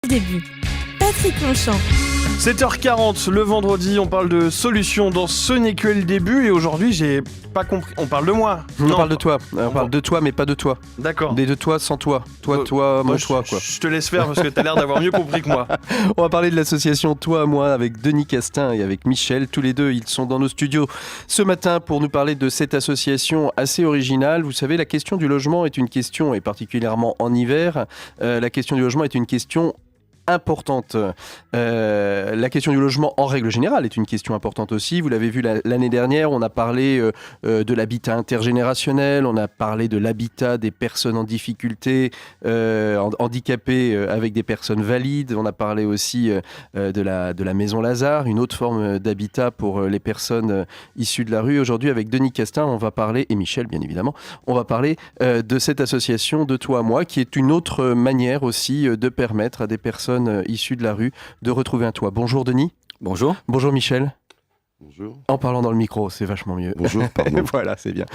Début. Patrick Longchamp. 7h40, le vendredi, on parle de solutions dans Ce n'est que le début. Et aujourd'hui, j'ai pas compris. On parle de moi. On parle de toi. On parle de toi, mais pas de toi. D'accord. Mais de toi sans toi. Toi, mon toi, quoi. Je te laisse faire parce que t'as l'air d'avoir mieux compris que moi. On va parler de l'association Toi à moi avec Denis Castin et avec Michel. Tous les deux, ils sont dans nos studios ce matin pour nous parler de cette association assez originale. Vous savez, la question du logement est une question, et particulièrement en hiver, la question du logement est une question importante. La question du logement en règle générale est une question importante aussi. Vous l'avez vu l'année dernière, on a parlé de l'habitat intergénérationnel, on a parlé de l'habitat des personnes en difficulté, handicapées avec des personnes valides. On a parlé aussi de la Maison Lazare, une autre forme d'habitat pour les personnes issues de la rue. Aujourd'hui, avec Denis Castin, on va parler, et Michel bien évidemment, on va parler de cette association de Toi à moi, qui est une autre manière aussi de permettre à des personnes issus de la rue de retrouver un toit. Bonjour Denis. Bonjour. Bonjour Michel. Bonjour. En parlant dans le micro, c'est vachement mieux. Bonjour, pardon. Voilà, c'est bien.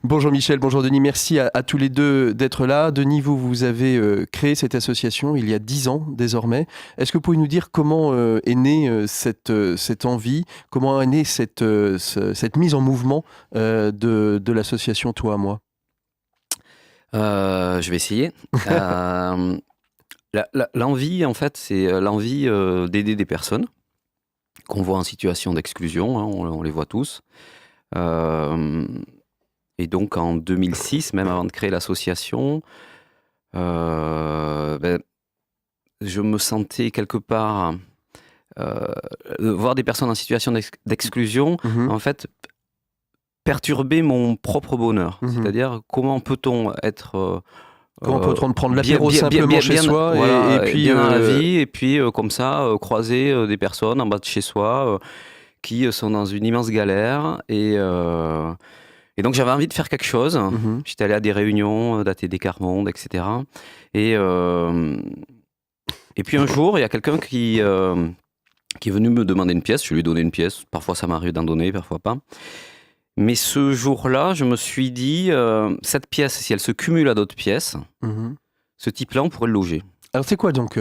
Bonjour Michel, bonjour Denis. Merci à tous les deux d'être là. Denis, vous avez créé cette association il y a 10 ans désormais. Est-ce que vous pouvez nous dire comment est née cette envie, comment est née cette mise en mouvement de l'association Toi à moi ? Je vais essayer. L'envie, en fait, c'est l'envie d'aider des personnes qu'on voit en situation d'exclusion, hein, on les voit tous. Et donc en 2006, même avant de créer l'association, je me sentais quelque part voir des personnes en situation d'exclusion, en fait, perturber mon propre bonheur. C'est-à-dire, comment peut-on être... Comment peut-on prendre l'apéro simplement chez soi voilà, et puis bien dans la vie, et puis comme ça, croiser des personnes en bas de chez soi qui sont dans une immense galère. Et donc j'avais envie de faire quelque chose. J'étais allé à des réunions d'ATD Quart-Monde, etc. Et puis un jour, il y a quelqu'un qui est venu me demander une pièce. Je lui ai donné une pièce. Parfois ça m'arrive d'en donner, parfois pas. Mais ce jour-là, je me suis dit, cette pièce, si elle se cumule à d'autres pièces, ce type-là, on pourrait le loger. Alors c'est quoi donc,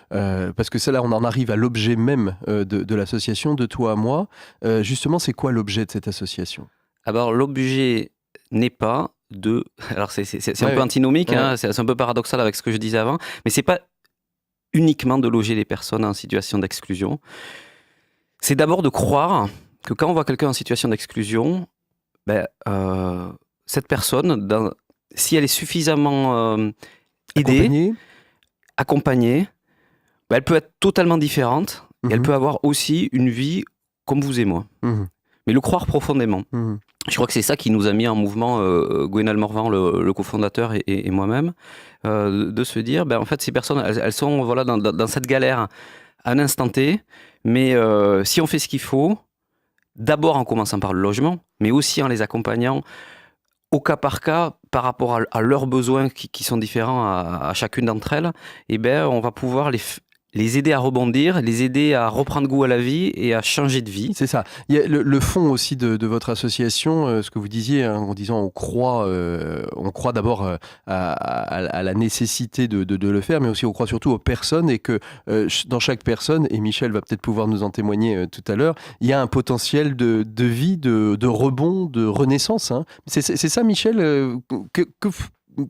parce que ça là, on en arrive à l'objet même de l'association de Toi à moi. Justement, c'est quoi l'objet de cette association ? Alors l'objet n'est pas de... Alors c'est un peu antinomique, hein, c'est un peu paradoxal avec ce que je disais avant, mais c'est pas uniquement de loger les personnes en situation d'exclusion. C'est d'abord de croire que quand on voit quelqu'un en situation d'exclusion, cette personne, si elle est suffisamment aidée, accompagnée, elle peut être totalement différente et elle peut avoir aussi une vie comme vous et moi. Mais le croire profondément. Je crois que c'est ça qui nous a mis en mouvement, Gwenal Morvan, le cofondateur, et moi-même, de se dire, en fait, ces personnes, elles sont voilà, dans cette galère à un instant T, mais si on fait ce qu'il faut, d'abord en commençant par le logement, mais aussi en les accompagnant au cas par cas par rapport à leurs besoins qui sont différents à chacune d'entre elles, on va pouvoir les aider à rebondir, les aider à reprendre goût à la vie et à changer de vie. C'est ça. Il y a le fond aussi de votre association, ce que vous disiez en disant on croit d'abord à la nécessité de le faire, mais aussi on croit surtout aux personnes et que dans chaque personne, et Michel va peut-être pouvoir nous en témoigner tout à l'heure, il y a un potentiel de vie, de rebond, de renaissance. Hein. C'est ça, Michel,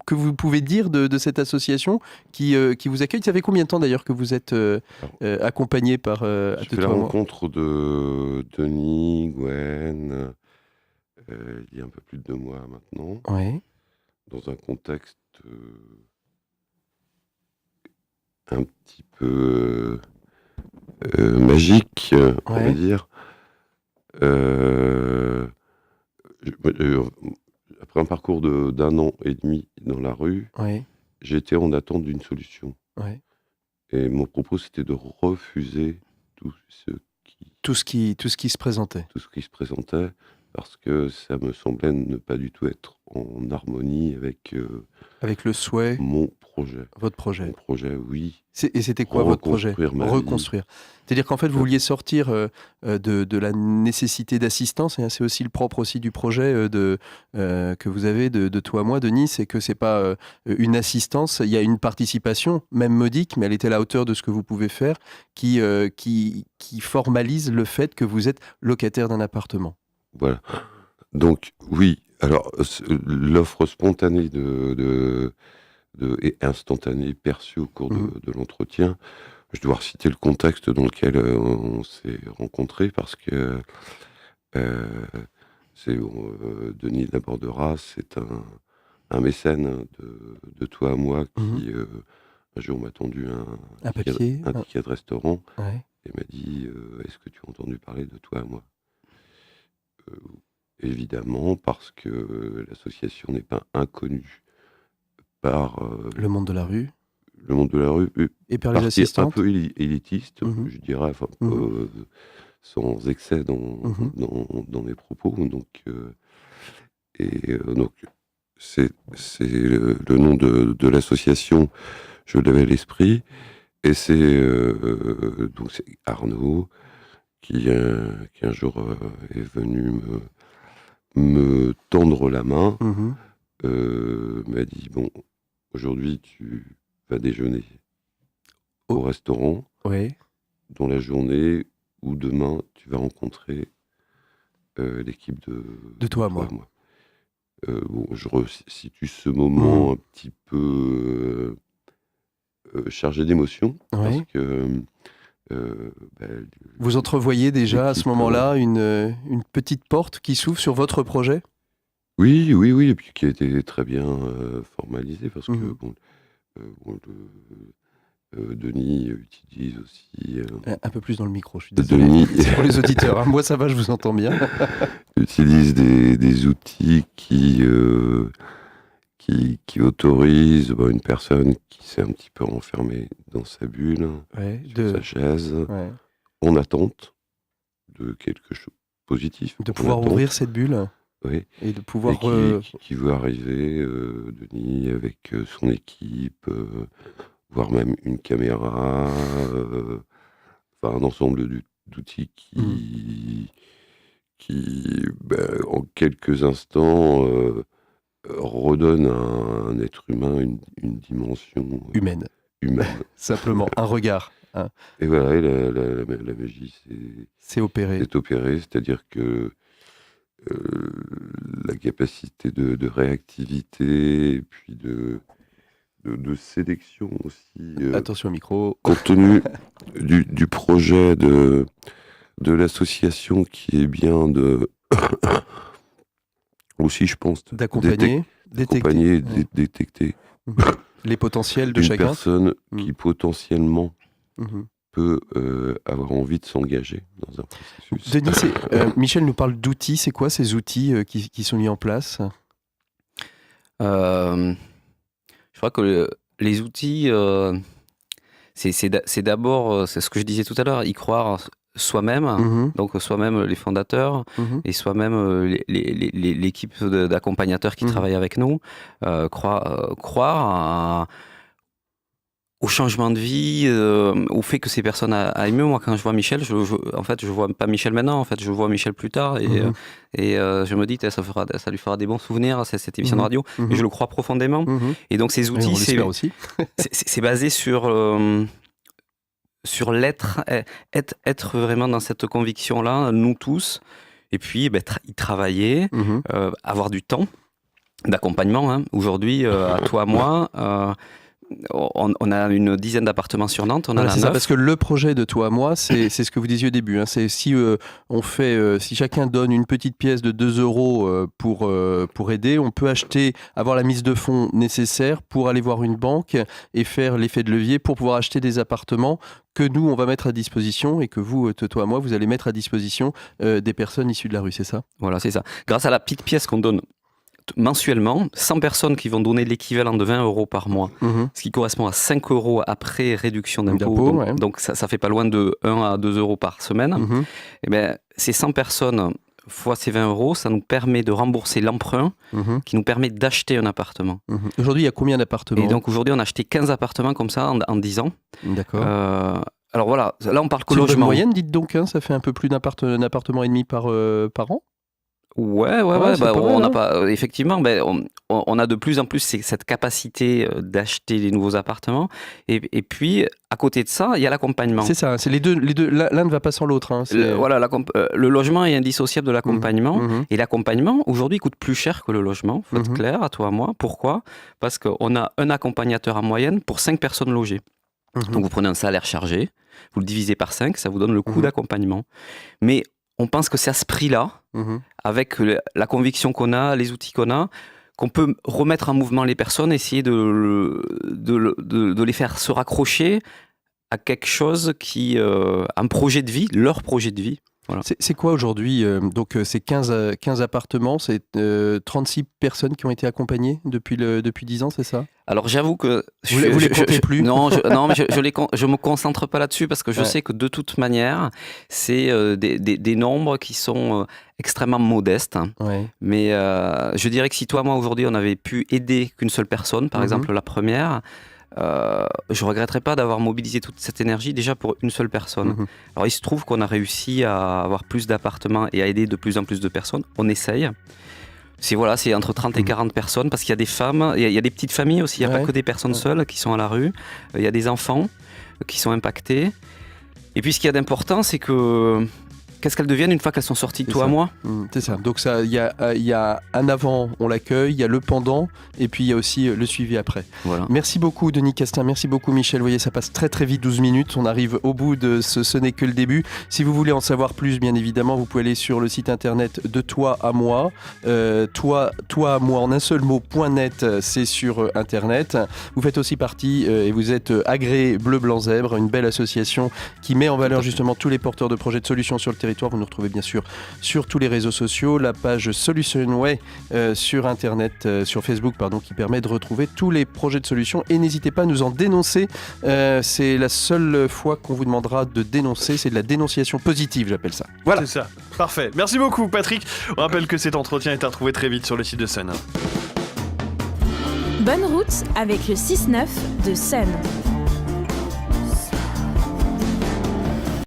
que vous pouvez dire de cette association qui vous accueille. Ça fait combien de temps d'ailleurs que vous êtes accompagné par J'ai fait la rencontre de Denis, Gwen, il y a un peu plus de 2 mois maintenant, dans un contexte un petit peu magique, on va dire. Après un parcours d'1 an et demi dans la rue, j'ai été en attente d'une solution. Et mon propos, c'était de refuser tout ce qui se présentait. Tout ce qui se présentait, parce que ça me semblait ne pas du tout être en harmonie avec le souhait, mon projet. Votre projet. Mon projet, oui. Et c'était quoi votre projet ? Reconstruire. C'est-à-dire qu'en fait, vous vouliez sortir de la nécessité d'assistance, et c'est aussi le propre aussi du projet que vous avez de Toi à moi, Denis, c'est que c'est pas une assistance, il y a une participation, même modique, mais elle est à la hauteur de ce que vous pouvez faire, qui formalise le fait que vous êtes locataire d'un appartement. Voilà. Donc, oui. Alors, l'offre spontanée et instantanée perçue au cours de l'entretien, je dois reciter le contexte dans lequel on s'est rencontrés, parce que Denis Labordera, c'est un mécène de Toi à moi qui, un jour, m'a tendu un ticket de restaurant et m'a dit est-ce que tu as entendu parler de Toi à moi ? Évidemment, parce que l'association n'est pas inconnue par le monde de la rue. Le monde de la rue. Et par les assistantes. Un peu élitiste, je dirais, sans excès dans mes propos. Donc, donc c'est le nom de l'association, je l'avais à l'esprit. Et c'est Arnaud qui un jour est venu me tendre la main, m'a dit bon, aujourd'hui tu vas déjeuner au restaurant, dans la journée ou demain tu vas rencontrer l'équipe de Toi à moi. Bon, je resitue ce moment un petit peu chargé d'émotions, parce que vous entrevoyez déjà à ce moment-là une petite porte qui s'ouvre sur votre projet ? Oui, et puis qui a été très bien formalisée, parce que Denis utilise aussi... un peu plus dans le micro, je suis désolé. Denis, c'est pour les auditeurs, hein. Moi ça va, je vous entends bien. Utilise des outils qui autorisent une personne qui s'est un petit peu renfermée dans sa bulle, sur sa chaise, en attente de quelque chose de positif. De pouvoir ouvrir cette bulle. Et de pouvoir... qui veut arriver, Denis, avec son équipe, voire même une caméra, un ensemble d'outils qui en quelques instants, redonne à un être humain une dimension humaine. Simplement, un regard. Hein. Et voilà, la magie c'est opéré. C'est-à-dire que la capacité de réactivité et puis de sélection aussi. Attention au micro. Compte tenu du projet de l'association, qui est bien de aussi, je pense, d'accompagner, détecter les potentiels de chacun. Une personne qui potentiellement peut avoir envie de s'engager dans un processus. Denis, Michel nous parle d'outils. C'est quoi ces outils qui sont mis en place ? Je crois que les outils, c'est d'abord, c'est ce que je disais tout à l'heure, y croire soi-même, donc soi-même les fondateurs et soi-même l'équipe d'accompagnateurs qui travaillent avec nous, croire au changement de vie, au fait que ces personnes aillent mieux. Moi, quand je vois Michel, je vois pas Michel maintenant, en fait, je vois Michel plus tard, et je me dis que ça lui fera des bons souvenirs, cette émission de radio, et je le crois profondément. Et donc ces outils, c'est basé sur l'être, être vraiment dans cette conviction-là, nous tous, et puis y travailler, avoir du temps d'accompagnement. Hein. Aujourd'hui, à Toi à moi, on a une dizaine d'appartements sur Nantes. C'est ça, parce que le projet de Toi à moi, c'est ce que vous disiez au début. Hein, c'est si si chacun donne une petite pièce de 2 € pour aider, on peut avoir la mise de fonds nécessaire pour aller voir une banque et faire l'effet de levier pour pouvoir acheter des appartements que nous, on va mettre à disposition, et que vous, Toi à moi, vous allez mettre à disposition des personnes issues de la rue, c'est ça ? Voilà, c'est ça. Grâce à la petite pièce qu'on donne mensuellement, 100 personnes qui vont donner l'équivalent de 20 € par mois, ce qui correspond à 5 € après réduction d'impôts. Donc ça fait pas loin de 1 à 2 € par semaine. Et ces 100 personnes fois ces 20 €, ça nous permet de rembourser l'emprunt qui nous permet d'acheter un appartement. Aujourd'hui, il y a combien d'appartements ? Et donc aujourd'hui, on a acheté 15 appartements comme ça en 10 ans. D'accord. Alors voilà, là on parle que c'est logement. Une moyenne, dites donc, hein, ça fait un peu plus d'un appartement et demi par an ? Ouais, bah, on n'a pas, effectivement, on a de plus en plus cette capacité d'acheter des nouveaux appartements. Et puis, à côté de ça, il y a l'accompagnement. C'est ça, c'est les deux, l'un ne va pas sans l'autre. Hein, le logement est indissociable de l'accompagnement. Et l'accompagnement, aujourd'hui, coûte plus cher que le logement. Il faut être clair, à toi, à moi. Pourquoi ? Parce qu'on a un accompagnateur en moyenne pour 5 personnes logées. Donc, vous prenez un salaire chargé, vous le divisez par 5, ça vous donne le coût d'accompagnement. Mais on pense que c'est à ce prix-là, avec la conviction qu'on a, les outils qu'on a, qu'on peut remettre en mouvement les personnes, essayer de les faire se raccrocher à quelque chose qui, un projet de vie, leur projet de vie. Voilà. C'est quoi aujourd'hui donc c'est 15 appartements, c'est 36 personnes qui ont été accompagnées depuis 10 ans, c'est ça ? Alors j'avoue que... Vous les comptez plus ? Non, mais je me concentre pas là-dessus parce que je sais que de toute manière, c'est des nombres qui sont extrêmement modestes. Ouais. Mais je dirais que si toi, moi, aujourd'hui, on avait pu aider qu'une seule personne, par exemple la première... je regretterais pas d'avoir mobilisé toute cette énergie déjà pour une seule personne. Alors il se trouve qu'on a réussi à avoir plus d'appartements et à aider de plus en plus de personnes. On essaye. C'est entre 30 et 40 personnes parce qu'il y a des femmes, il y a des petites familles aussi, il n'y a pas que des personnes seules qui sont à la rue. Il y a des enfants qui sont impactés. Et puis ce qu'il y a d'important, c'est que qu'est-ce qu'elles deviennent une fois qu'elles sont sorties de toi à moi ? C'est ça. Donc il y a un avant, on l'accueille, il y a le pendant, et puis il y a aussi le suivi après. Voilà. Merci beaucoup Denis Castin, merci beaucoup Michel. Vous voyez, ça passe très très vite, 12 minutes. On arrive au bout de ce n'est que le début. Si vous voulez en savoir plus, bien évidemment, vous pouvez aller sur le site internet de Toi à moi. Toi à moi en un seul mot.net, c'est sur internet. Vous faites aussi partie et vous êtes agréé Bleu Blanc Zèbre, une belle association qui met en valeur justement tous les porteurs de projets de solutions sur le territoire. Vous nous retrouvez bien sûr sur tous les réseaux sociaux, la page Solutionway sur internet, sur Facebook qui permet de retrouver tous les projets de solutions, et n'hésitez pas à nous en dénoncer, c'est la seule fois qu'on vous demandera de dénoncer, c'est de la dénonciation positive, j'appelle ça. Voilà. C'est ça, parfait. Merci beaucoup Patrick. On rappelle que cet entretien est à retrouver très vite sur le site de Sun. Bonne route avec le 6-9 de Sun.